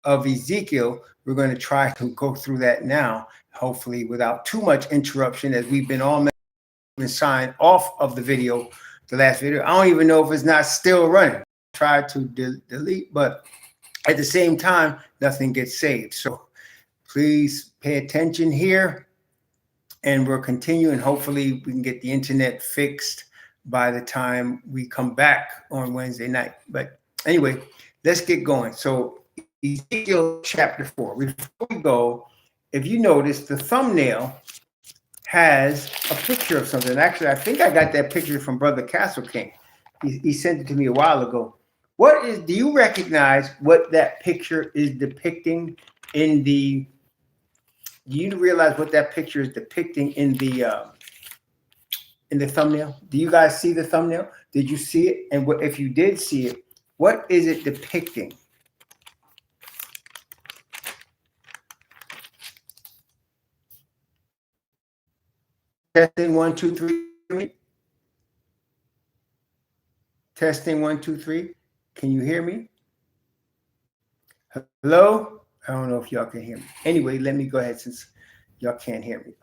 of Ezekiel. We're going to try to go through that now, hopefully without too much interruption, as we've been all signed off of the video, the last video. I don't even know if it's not still running. Try to delete, but at the same time, nothing gets saved. So please pay attention here, and we're continuing. Hopefully we can get the internet fixed by the time we come back on Wednesday night. But anyway, let's get going. So Ezekiel chapter 4. Before we go, if you notice, the thumbnail has a picture of something. Actually, I think I got that picture from Brother Castle King. He sent it to me a while ago. Do you recognize what that picture is depicting in the, do you realize what that picture is depicting in the thumbnail? Do you guys see the thumbnail? Did you see it? And if you did see it, what is it depicting? Testing 1, 2, 3. Testing 1, 2, 3. Can you hear me? Hello? I don't know if y'all can hear me. Anyway, let me go ahead since y'all can't hear me.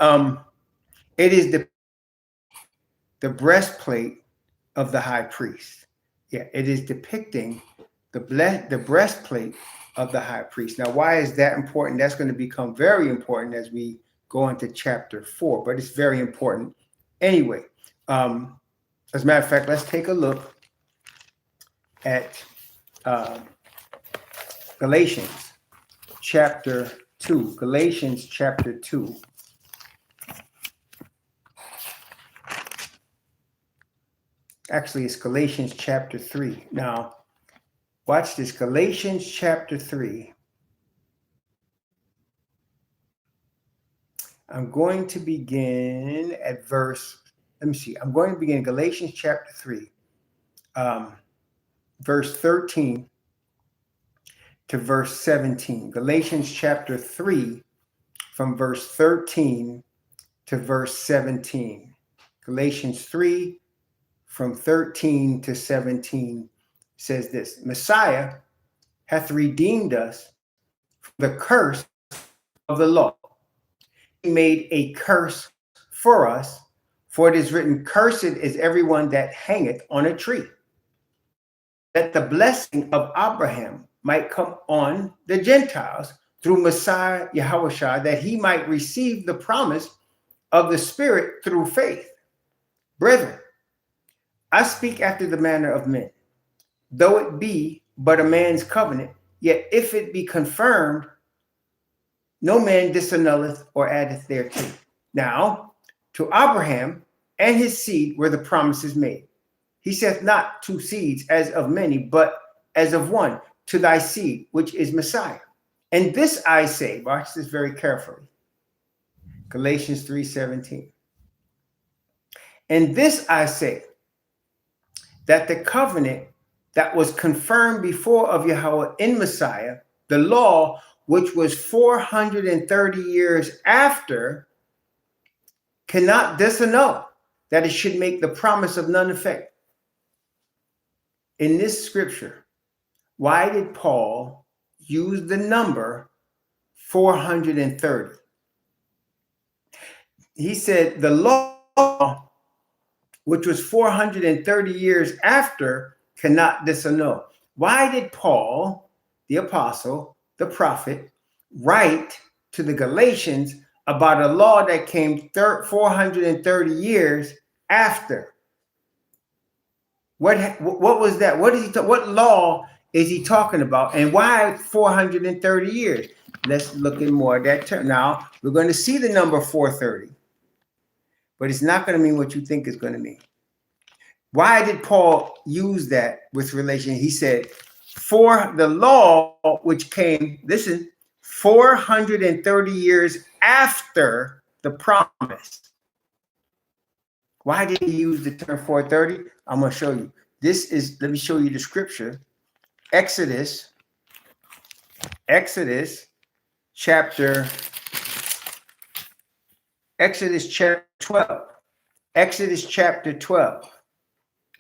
It is the breastplate of the high priest. Yeah, it is depicting the breastplate of the high priest. Now, why is that important? That's going to become very important as we go into chapter 4, but it's very important anyway. As a matter of fact, let's take a look at Galatians chapter 2. Galatians chapter 2. Actually, it's Galatians chapter 3. Now, watch this. Galatians chapter 3. I'm going to begin at verse, let me see. I'm going to begin Galatians chapter 3, verse 13 to verse 17. Galatians chapter 3 from verse 13 to verse 17. Galatians 3 from 13 to 17 says this: Messiah hath redeemed us from the curse of the law. He made a curse for us, for it is written, cursed is everyone that hangeth on a tree, that the blessing of Abraham might come on the Gentiles through Messiah Yahushua, that he might receive the promise of the Spirit through faith. Brethren, I speak after the manner of men. Though it be but a man's covenant, yet if it be confirmed, no man disannulleth or addeth thereto. Now, to Abraham and his seed were the promises made. He saith not two seeds as of many, but as of one, to thy seed, which is Messiah. And this I say, watch this very carefully. Galatians 3:17. And this I say, that the covenant that was confirmed before of Yahweh in Messiah, the law, which was 430 years after, cannot disannul, that it should make the promise of none effect. In this scripture, why did Paul use the number 430? He said the law, which was 430 years after, cannot disannul. Why did Paul, the apostle, the prophet, write to the Galatians about a law that came 430 years after? What was that? What law is he talking about? And why 430 years? Let's look at more of that term. Now, we're going to see the number 430, but it's not going to mean what you think it's going to mean. Why did Paul use that with relation? He said, for the law which came, listen, 430 years after the promise. Why did he use the term 430? I'm going to show you. Let me show you the scripture. Exodus chapter 12. Exodus chapter 12.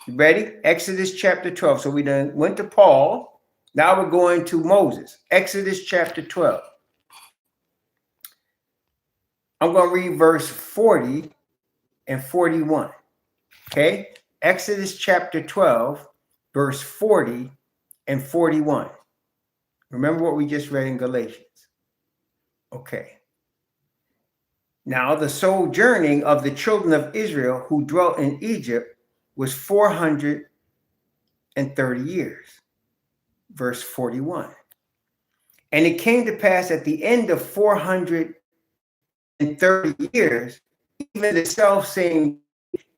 You ready? Exodus chapter 12. So we done went to Paul. Now we're going to Moses, Exodus chapter 12. I'm going to read verse 40 and 41. Okay? Exodus chapter 12, verse 40 and 41. Remember what we just read in Galatians. Okay. Now the sojourning of the children of Israel who dwelt in Egypt was 430 years. Verse 41. And it came to pass at the end of 430 years, even the self-same,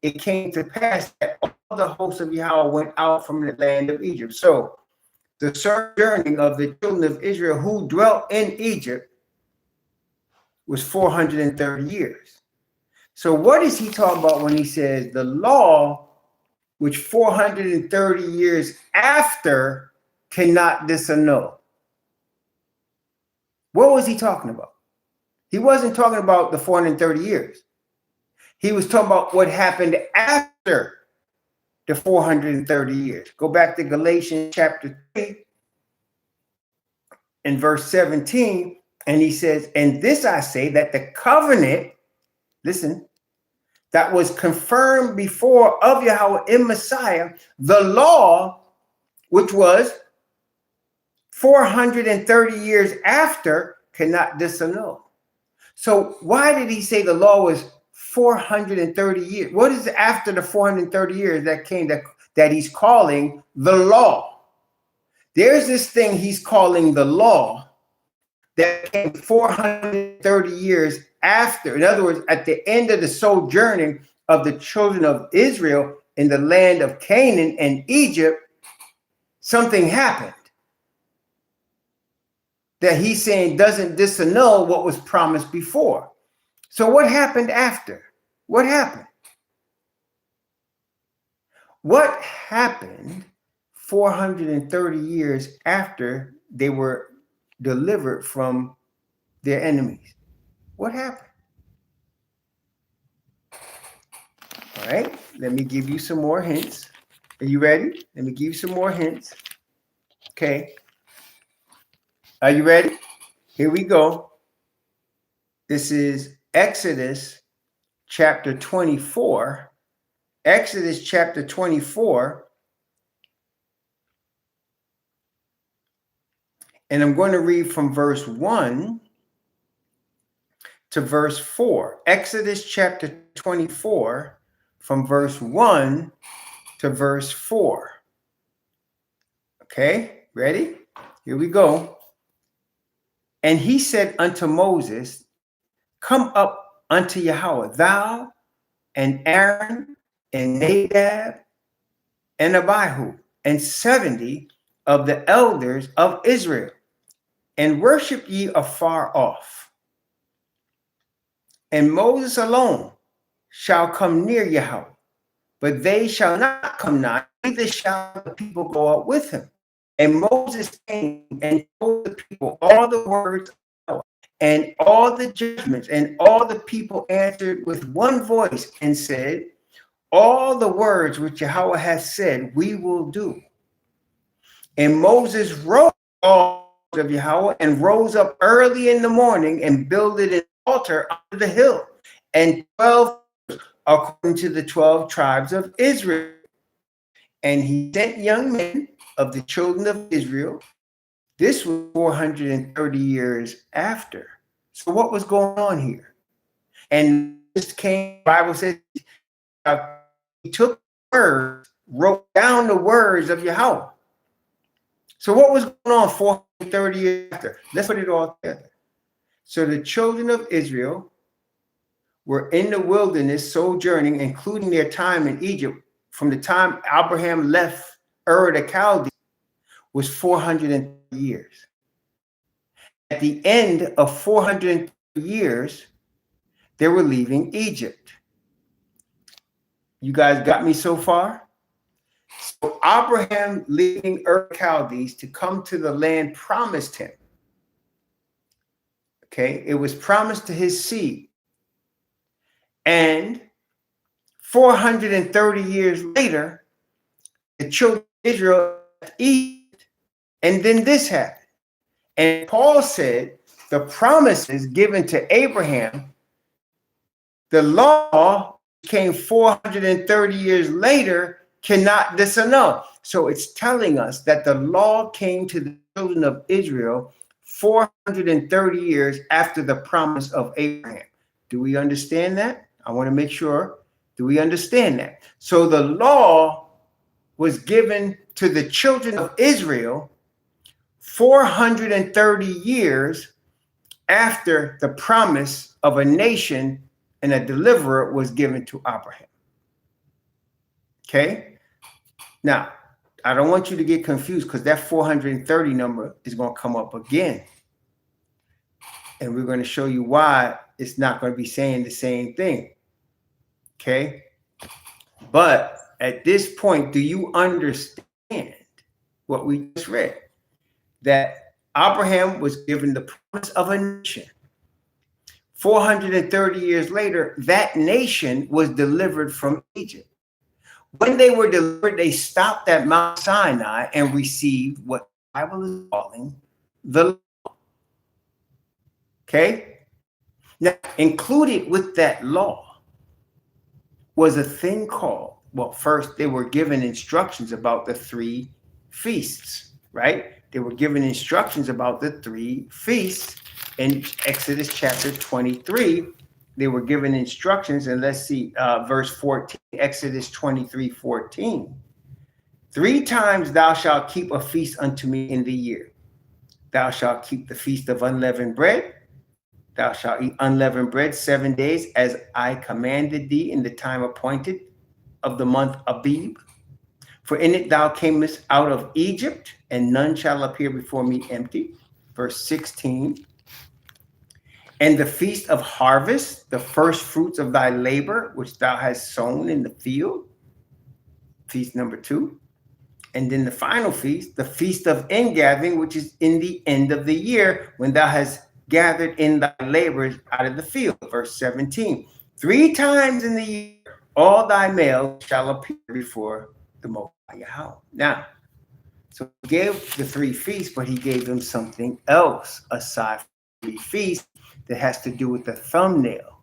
it came to pass that all the hosts of Yahweh went out from the land of Egypt. So the sojourning of the children of Israel who dwelt in Egypt was 430 years. So what is he talking about when he says the law, which 430 years after cannot disannul? What was he talking about? He wasn't talking about the 430 years. He was talking about what happened after the 430 years. Go back to Galatians chapter 3 and verse 17. And he says, and this I say, that the covenant, listen, that was confirmed before of Yahweh in Messiah, the law, which was 430 years after, cannot disannul. So why did he say the law was 430 years? What is after the 430 years that came that he's calling the law? There's this thing he's calling the law that came 430 years after. In other words, at the end of the sojourning of the children of Israel in the land of Canaan and Egypt, something happened that he's saying doesn't disannul what was promised before. So what happened after? What happened? What happened 430 years after they were delivered from their enemies? What happened? All right, let me give you some more hints. Are you ready? Let me give you some more hints. Okay. Are you ready? Here we go. This is Exodus chapter 24. Exodus chapter 24. And I'm going to read from verse 1 to verse 4. Exodus chapter 24, from verse 1 to verse 4. Okay, ready? Here we go. And he said unto Moses, come up unto Yahweh, thou and Aaron and Nadab and Abihu and 70 of the elders of Israel, and worship ye afar off. And Moses alone shall come near Yahweh, but they shall not come nigh, neither shall the people go up with him. And Moses came and told the people all the words of Yahweh, and all the judgments, and all the people answered with one voice and said, all the words which Yahweh hath said, we will do. And Moses wrote all of Yahweh and rose up early in the morning and builded an altar under the hill, and 12 according to the 12 tribes of Israel. And he sent young men of the children of Israel. This was 430 years after. So what was going on here? And this came, the Bible says, he took words, wrote down the words of Yahweh. So what was going on 430 years after? Let's put it all together. So the children of Israel were in the wilderness sojourning, including their time in Egypt, from the time Abraham left Ur the Chaldees, was 430 years. At the end of 430 years, they were leaving Egypt. You guys got me so far? So Abraham leaving Ur Chaldees to come to the land promised him. Okay, it was promised to his seed. And 430 years later, the children of Israel left Egypt And then this happened. And Paul said the promises given to Abraham, the law came 430 years later, cannot disannul. So it's telling us that the law came to the children of Israel 430 years after the promise of Abraham. Do we understand that? I want to make sure. Do we understand that? So the law was given to the children of Israel 430 years after the promise of a nation and a deliverer was given to Abraham. Okay? Now, I don't want you to get confused because that 430 number is going to come up again. And we're going to show you why it's not going to be saying the same thing. Okay? But at this point, do you understand what we just read? That Abraham was given the promise of a nation. 430 years later, that nation was delivered from Egypt. When they were delivered, they stopped at Mount Sinai and received what the Bible is calling the law. Okay? Now, included with that law was a thing called, well, first they were given instructions about the 3 feasts, right? They were given instructions about the 3 feasts in Exodus chapter 23. They were given instructions, and let's see, verse 14, Exodus 23:14. 3 times thou shalt keep a feast unto me in the year. Thou shalt keep the feast of unleavened bread. Thou shalt eat unleavened bread 7 days, as I commanded thee in the time appointed of the month Abib. For in it thou camest out of Egypt, and none shall appear before me empty. Verse 16. And the feast of harvest, the first fruits of thy labor, which thou hast sown in the field. Feast number 2. And then the final feast, the feast of ingathering, which is in the end of the year, when thou hast gathered in thy labors out of the field. Verse 17. 3 times in the year, all thy males shall appear before the Most High Yahweh. Now, so he gave the 3 feasts, but he gave them something else aside from the 3 feasts that has to do with the thumbnail.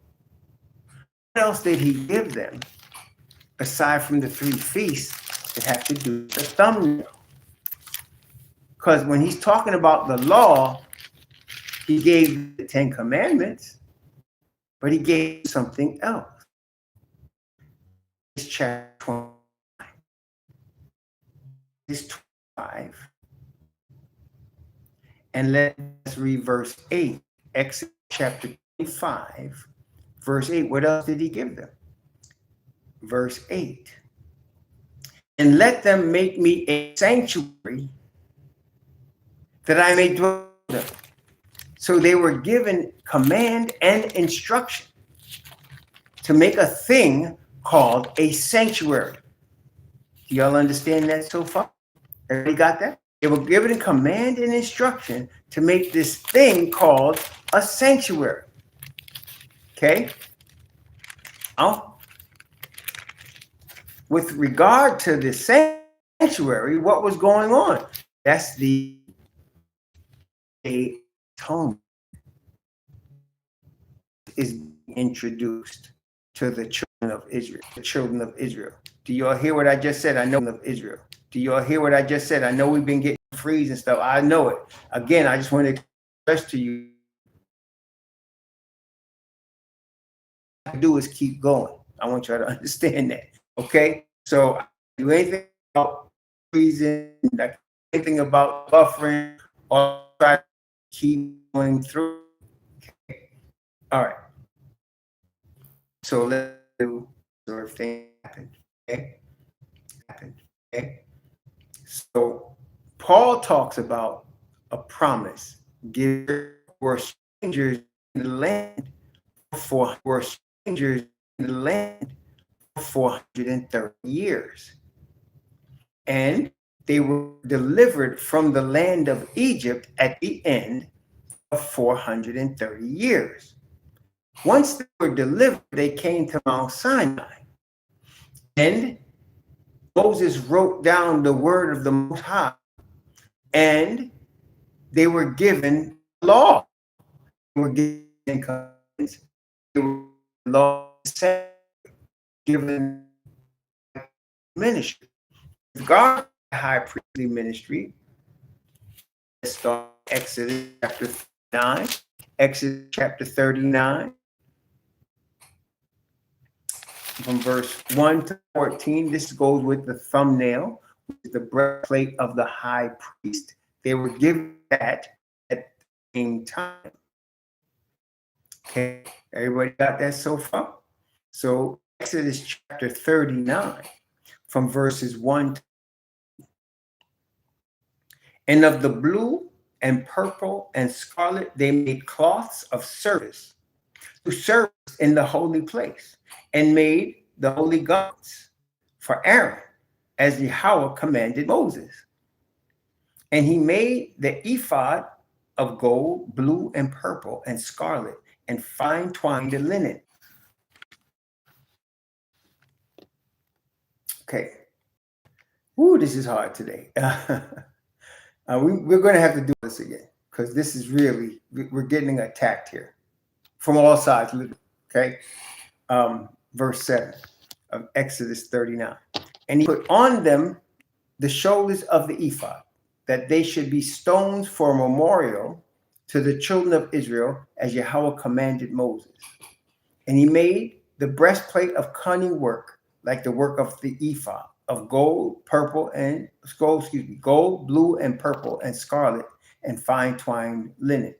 What else did he give them aside from the 3 feasts that have to do with the thumbnail? Because when he's talking about the law, he gave the 10 commandments, but he gave something else. It's chapter 25. It's 25. And let's read verse 8. Exodus chapter 25, verse 8. What else did he give them? Verse 8. And let them make me a sanctuary that I may dwell in them. So they were given command and instruction to make a thing called a sanctuary. Do y'all understand that so far? Everybody got that? They were given command and instruction to make this thing called a sanctuary. Okay? With regard to the sanctuary, what was going on? That's the atonement is introduced to the children of Israel. The children of Israel. Do y'all hear what I just said? I know of Israel. Do y'all hear what I just said? I know we've been getting freeze and stuff. I know it. Again, I just want to express to you. What I do is keep going. I want y'all to understand that. Okay? So I don't do anything about freezing, anything about buffering, or try to keep going through. Okay. All right. So let's do sort of thing happen. Okay? Okay? So Paul talks about a promise given for strangers in the land for strangers in the land for 430 years. And they were delivered from the land of Egypt at the end of 430 years. Once they were delivered, they came to Mount Sinai. And Moses wrote down the word of the Most High and they were given law. They were given commandments. They were law given ministry. God, high priestly ministry. Let's start Exodus chapter 9. Exodus chapter 39. From verse 1 to 14. This goes with the thumbnail, which is the breastplate of the high priest. They were given that at the same time. Okay, everybody got that so far? So Exodus chapter 39, from verses 1 to, and of the blue and purple and scarlet they made cloths of service to serve in the holy place, and made the holy garments for Aaron, as Yahweh commanded Moses. And he made the ephod of gold, blue and purple and scarlet, and fine twined linen. Okay. Ooh, this is hard today. We're going to have to do this again, because this is really, we're getting attacked here from all sides. Okay. Verse 7 of Exodus 39. And he put on them the shoulders of the ephod, that they should be stones for a memorial to the children of Israel, as Yahweh commanded Moses. And he made the breastplate of cunning work, like the work of the ephod, of gold, gold, blue, and purple, and scarlet, and fine twined linen.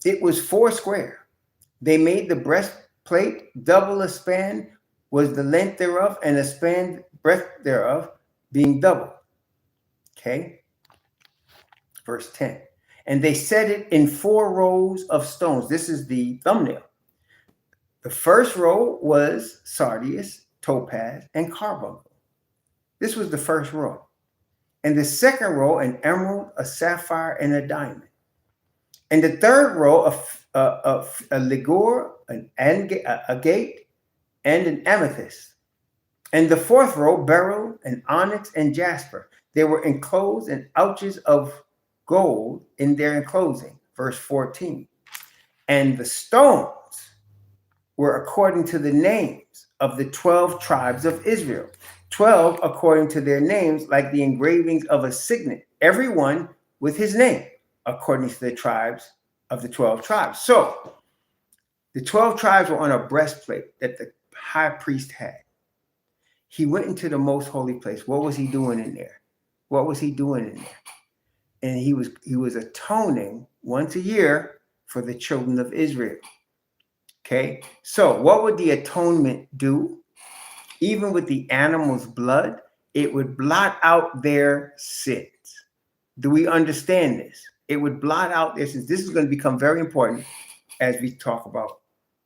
It was 4 square. They made the breastplate, double a span was the length thereof, and a span breadth thereof, being double. Okay. Verse 10. And they set it in 4 rows of stones. This is the thumbnail. The first row was sardius, topaz, and carbuncle. This was the first row. And the second row, an emerald, a sapphire, and a diamond. And the third row, a ligure, an agate, and an amethyst. And the fourth row, beryl, an onyx, and jasper. They were enclosed in ouches of gold in their enclosing. Verse 14. And the stones were according to the names of the 12 tribes of Israel. 12 according to their names, like the engravings of a signet, every one with his name, according to the tribes of the 12 tribes. So the 12 tribes were on a breastplate that the high priest had. He went into the most holy place. What was he doing in there? What was he doing in there? And he was atoning once a year for the children of Israel. Okay, so what would the atonement do? Even with the animal's blood, it would blot out their sins. Do we understand this? It would blot out their sins. This is going to become very important as we talk about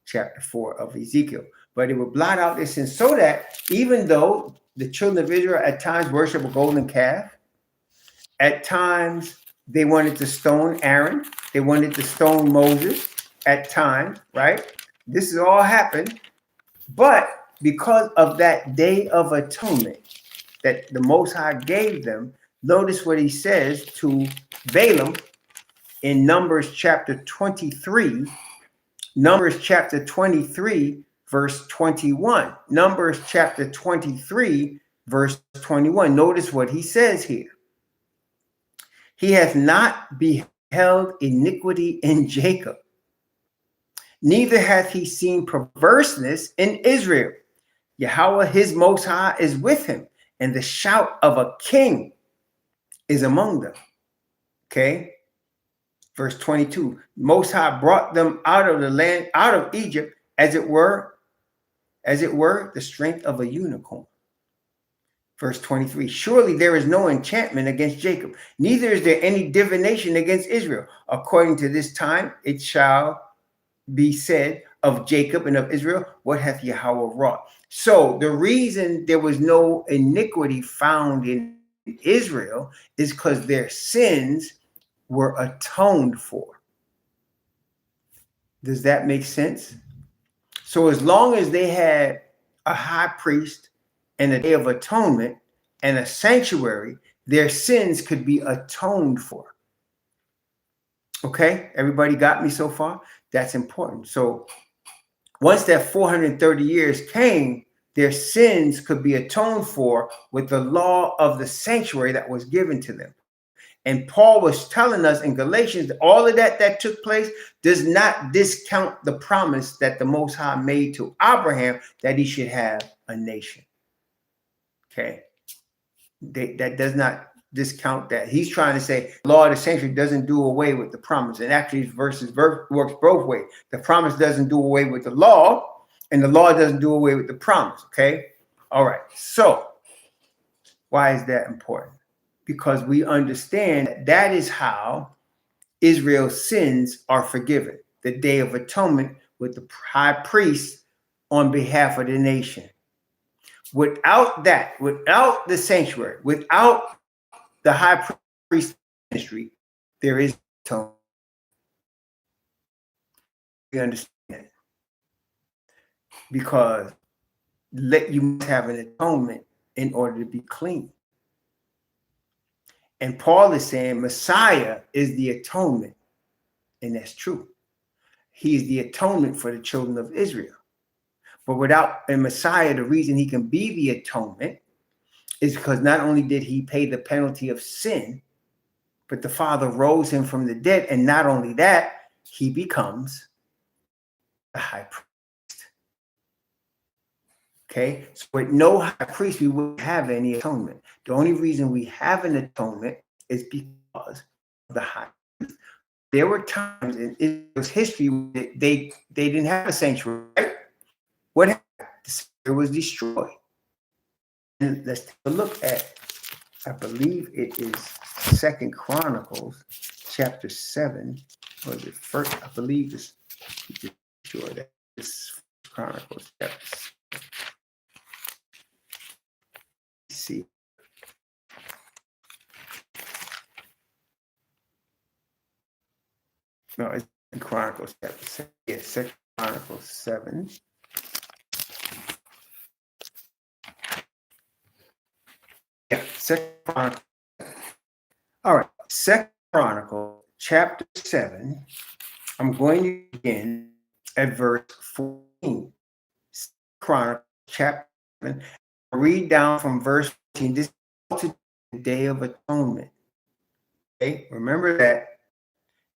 chapter 4 of Ezekiel. But it would blot out their sins, so that even though the children of Israel at times worship a golden calf, at times they wanted to stone Aaron, they wanted to stone Moses at times, right? This has all happened, but because of that day of atonement that the Most High gave them, notice what he says to Balaam in Numbers chapter 23. Numbers chapter 23, verse 21. Numbers chapter 23, verse 21. Notice what he says here. He hath not beheld iniquity in Jacob, neither hath he seen perverseness in Israel. Yahweh, his Most High, is with him, and the shout of a king is among them. Okay. Verse 22, Most High brought them out of the land, out of Egypt, as it were, the strength of a unicorn. Verse 23, surely there is no enchantment against Jacob, neither is there any divination against Israel. According to this time, it shall be said of Jacob and of Israel, what hath Yahweh wrought? So the reason there was no iniquity found in Israel is because their sins were atoned for. Does that make sense? So as long as they had a high priest and a day of atonement and a sanctuary, their sins could be atoned for. Okay, everybody got me so far? That's important. So once that 430 years came, their sins could be atoned for with the law of the sanctuary that was given to them. And Paul was telling us in Galatians that all of that took place does not discount the promise that the Most High made to Abraham that he should have a nation. Okay, that does not discount that. He's trying to say law of the sanctuary doesn't do away with the promise. And actually, verse works both ways. The promise doesn't do away with the law, and the law doesn't do away with the promise. Okay, all right. So why is that important? Because we understand that is how Israel's sins are forgiven. The Day of Atonement with the high priest on behalf of the nation. Without that, without the sanctuary, without the high priest ministry, there is atonement. We understand that. Because you must have an atonement in order to be clean. And Paul is saying Messiah is the atonement. And that's true. He's the atonement for the children of Israel. But without a Messiah, the reason he can be the atonement is because not only did he pay the penalty of sin, but the Father rose him from the dead. And not only that, he becomes the high priest. Okay, so with no high priest, we wouldn't have any atonement. The only reason we have an atonement is because of the high priest. There were times in Israel's history they didn't have a sanctuary. Right? What happened? The sanctuary was destroyed. And let's take a look at, I believe it is 2 Chronicles chapter 7. Or is it first? I believe this. Sure that this Chronicles chapter 7. See. No, it's in Chronicles chapter 7. Yes, 2 Chronicles 7. Yeah, 2 Chronicles. All right, 2 Chronicles chapter 7. I'm going to begin at verse 14. 2 Chronicles chapter 7. Read down from verse 14. This is the Day of Atonement. Okay, remember that.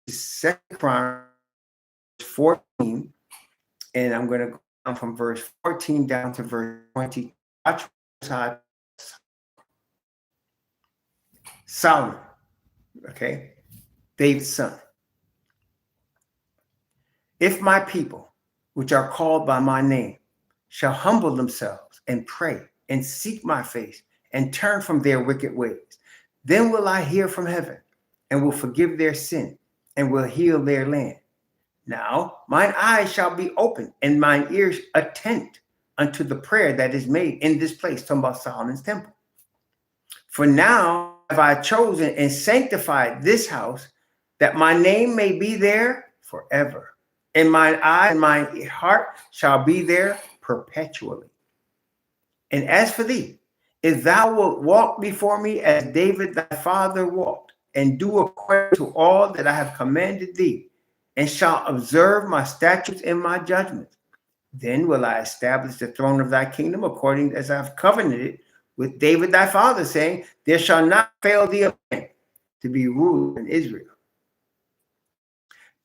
2 Chronicles 14, and I'm going to go down from verse 14 down to verse 20. Watch how Solomon, okay, David's son. If my people, which are called by my name, shall humble themselves and pray and seek my face and turn from their wicked ways, then will I hear from heaven and will forgive their sin and will heal their land. Now mine eyes shall be open and mine ears attent unto the prayer that is made in this place, talking about Solomon's temple. For now have I chosen and sanctified this house, that my name may be there forever, and mine eye and my heart shall be there perpetually. And as for thee, if thou wilt walk before me as David thy father walked, and do according to all that I have commanded thee, and shalt observe my statutes and my judgments, then will I establish the throne of thy kingdom according as I have covenanted with David thy father, saying, there shall not fail thee a man to be ruler in Israel.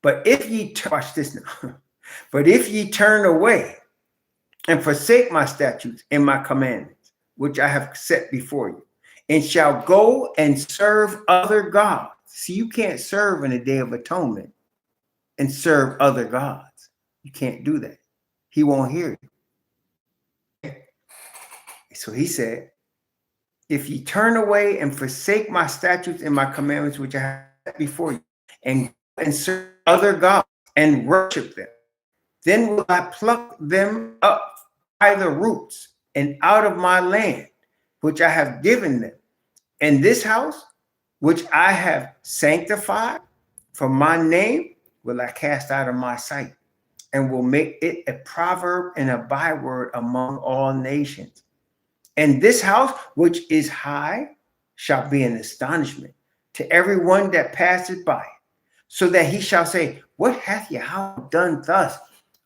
But if ye, watch this now, but if ye turn away and forsake my statutes and my commandments, which I have set before you, and shall go and serve other gods. See, you can't serve in a Day of Atonement and serve other gods. You can't do that. He won't hear you. Okay? So he said, if ye turn away and forsake my statutes and my commandments, which I have set before you, and serve other gods and worship them, then will I pluck them up by the roots and out of my land, which I have given them. And this house, which I have sanctified for my name, will I cast out of my sight, and will make it a proverb and a byword among all nations. And this house, which is high shall be an astonishment to everyone that passeth by, so that he shall say, what hath Yahweh done thus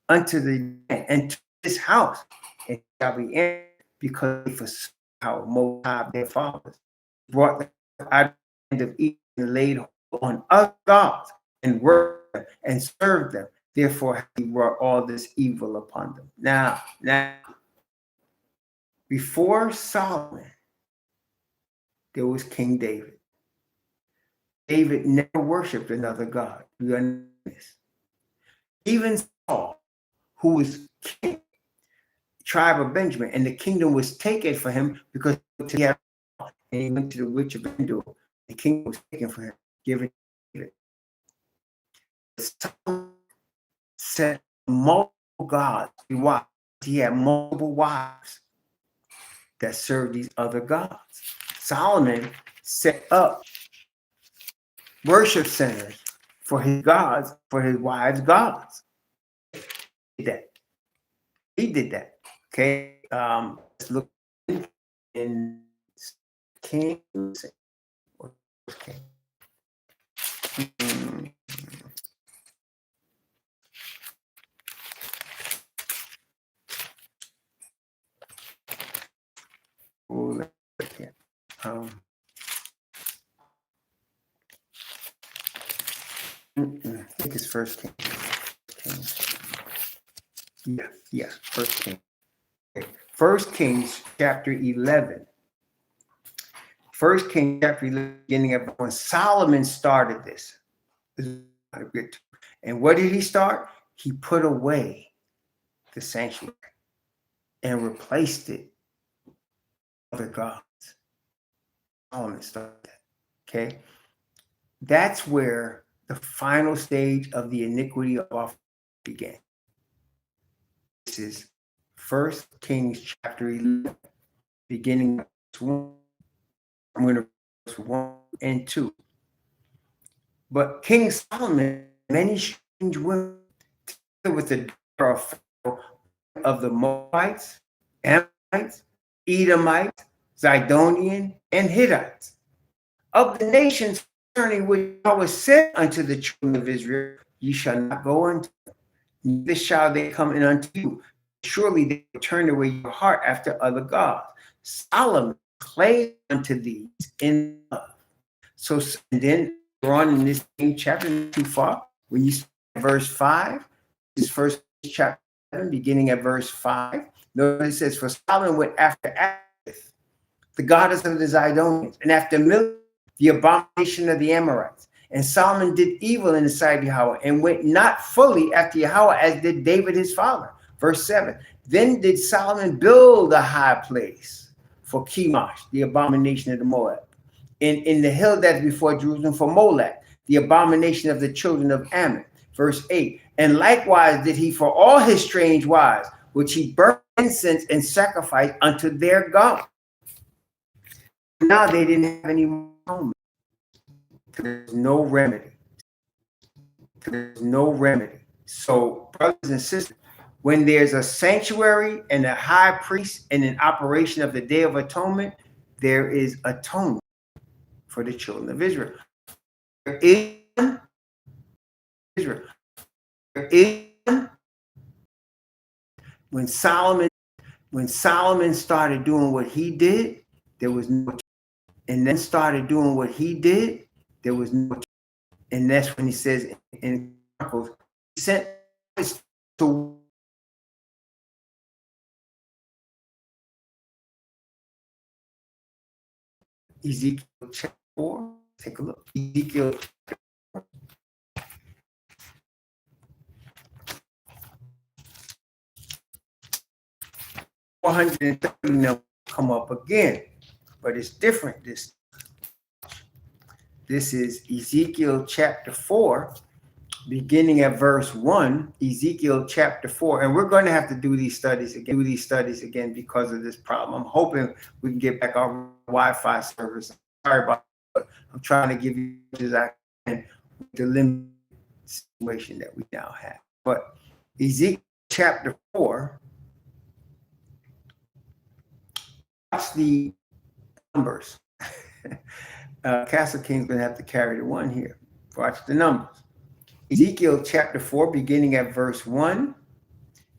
unto the land and to this house? And it shall be answered, because they forsook our Most High their fathers, brought them out of the land of Egypt, and laid hold on other gods, and worshiped them, and served them. Therefore he brought all this evil upon them. Now, before Solomon, there was King David. David never worshipped another god. You understand this? Even Saul, who was king, tribe of Benjamin, and the kingdom was taken for him because he had, and he went to the witch of Endor. The kingdom was taken for him, given to David. Solomon set multiple gods. He had multiple wives that served these other gods. Solomon set up worship centers for his gods, for his wives' gods. He did that. Okay. Let's look in Kings. Okay. I think it's First Kings. Yeah, First Kings. Okay. First Kings chapter 11. First Kings chapter 11, beginning of when Solomon started this. And what did he start? He put away the sanctuary and replaced it with other gods. Solomon started that. Okay. That's where the final stage of the iniquity of our began. This is First Kings chapter 11, beginning of verse 1. I'm going to verse 1 and 2. But King Solomon, many strange women, together with the daughter of the Moabites, Ammonites, Edomites, Zidonian, and Hittites, of the nations concerning which I was said unto the children of Israel, ye shall not go unto them, neither shall they come in unto you. Surely they will turn away your heart after other gods. Solomon clave unto these in love. So and then on in this same chapter, not too far, when you see verse 5, this first chapter 7, beginning at verse 5, notice it says, for Solomon went after Ashtoreth, the goddess of the Zidonians, and after Milcom, the abomination of the Amorites. And Solomon did evil in the sight of Yahweh, and went not fully after Yahweh as did David his father. Verse 7, then did Solomon build a high place for Chemosh, the abomination of the Moab, in the hill that's before Jerusalem, for Molech, the abomination of the children of Ammon. Verse 8, and likewise did he for all his strange wives, which he burned incense and sacrificed unto their God. Now they didn't have any moment. There's no remedy. There's no remedy. So, brothers and sisters, when there's a sanctuary and a high priest and an operation of the Day of Atonement, there is atonement for the children of Israel. When Solomon started doing what he did, there was no, and then started doing what he did, there was no, and that's when he says in Chronicles, he sent to Ezekiel chapter 4. Take a look. Ezekiel 430 now come up again, but it's different. This is Ezekiel chapter 4, beginning at verse 1. Ezekiel chapter 4, and we're going to have to do these studies again because of this problem. I'm hoping we can get back our Wi-Fi service. Sorry about that. I'm trying to give you as I can with the limited situation that we now have. But Ezekiel chapter 4. Watch the numbers. Castle King's going to have to carry the one here. Watch the numbers. Ezekiel chapter 4, beginning at verse 1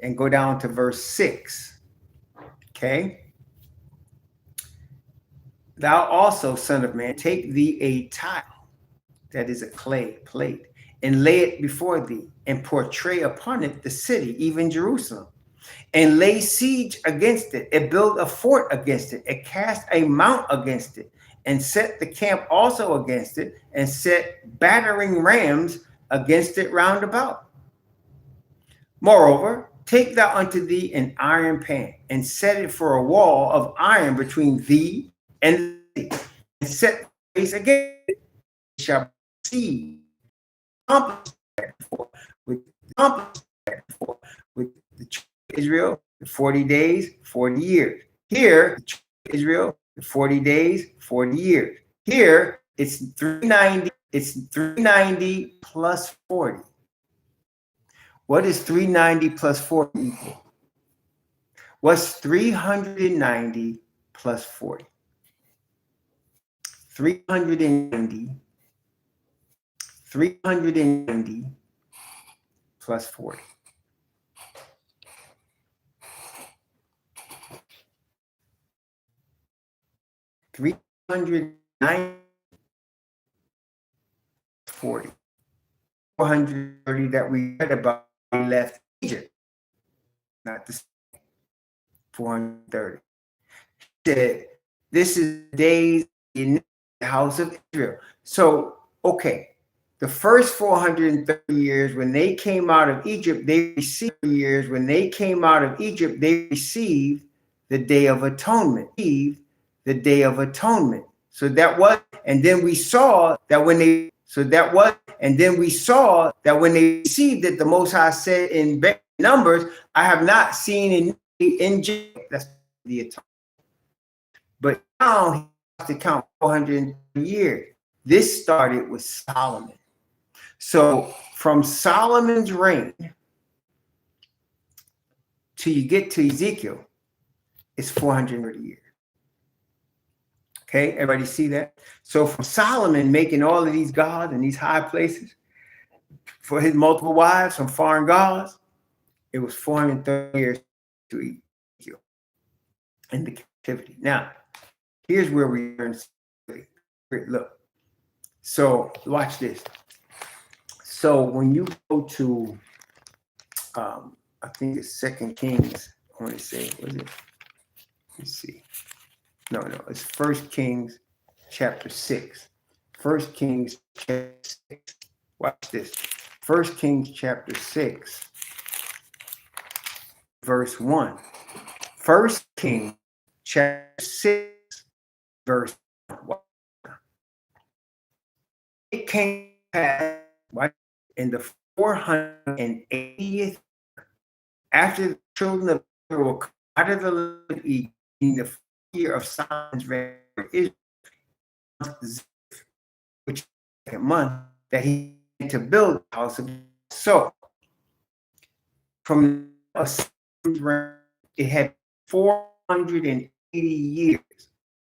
and go down to verse 6. Okay. Thou also, son of man, take thee a tile, that is a clay plate, and lay it before thee, and portray upon it the city, even Jerusalem, and lay siege against it, and build a fort against it, and cast a mount against it, and set the camp also against it, and set battering rams against it round about. Moreover, take thou unto thee an iron pan, and set it for a wall of iron between thee and thee, and set the face against it. It shall see with the children of Israel 40 days, 40 years. Here, the children of Israel 40 days, 40 years. Here, it's 390. It's 390 plus 40. What is 390 plus 40 equal? What's 390 plus 40? 390 plus 40. $390 40. 430 that we read about left Egypt. Not the 430. He said, this is the days in the house of Israel. So, okay, the first 430 years when they came out of Egypt, they received the Day of Atonement. The Day of Atonement. So that was, and then we saw that when they, received it, the Most High said in Numbers, I have not seen in Jacob. That's the atonement. But now he has to count 430 years. This started with Solomon. So from Solomon's reign till you get to Ezekiel, it's 430 years. Okay, everybody see that? So from Solomon making all of these gods and these high places for his multiple wives from foreign gods, it was 430 years to Ezekiel in the captivity. Now, here's where we learn. Look, so watch this. So when you go to, I think it's 2 Kings, I want to say, was it? Let's see. No, it's 1 Kings chapter 6. 1 Kings chapter 6. Watch this. 1 Kings chapter 6, verse 1. 1 Kings chapter 6, verse 1. It came to pass in the 480th year, after the children of Israel were out of the land of Egypt, in the year of Solomon's reign, Israel, which is the second month, that he had to build the house of God. So from Solomon's reign, it had 480 years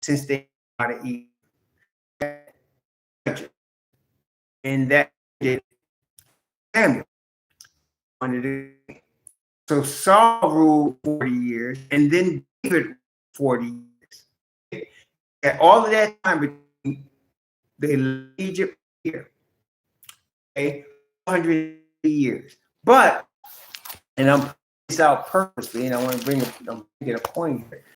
since they got out of Egypt. And that did Samuel. So Saul ruled 40 years, and then David 40 years. At all of that time between, they left Egypt here. Okay, 100 years. But, and I'm putting this out purposely, and I want to bring a point here.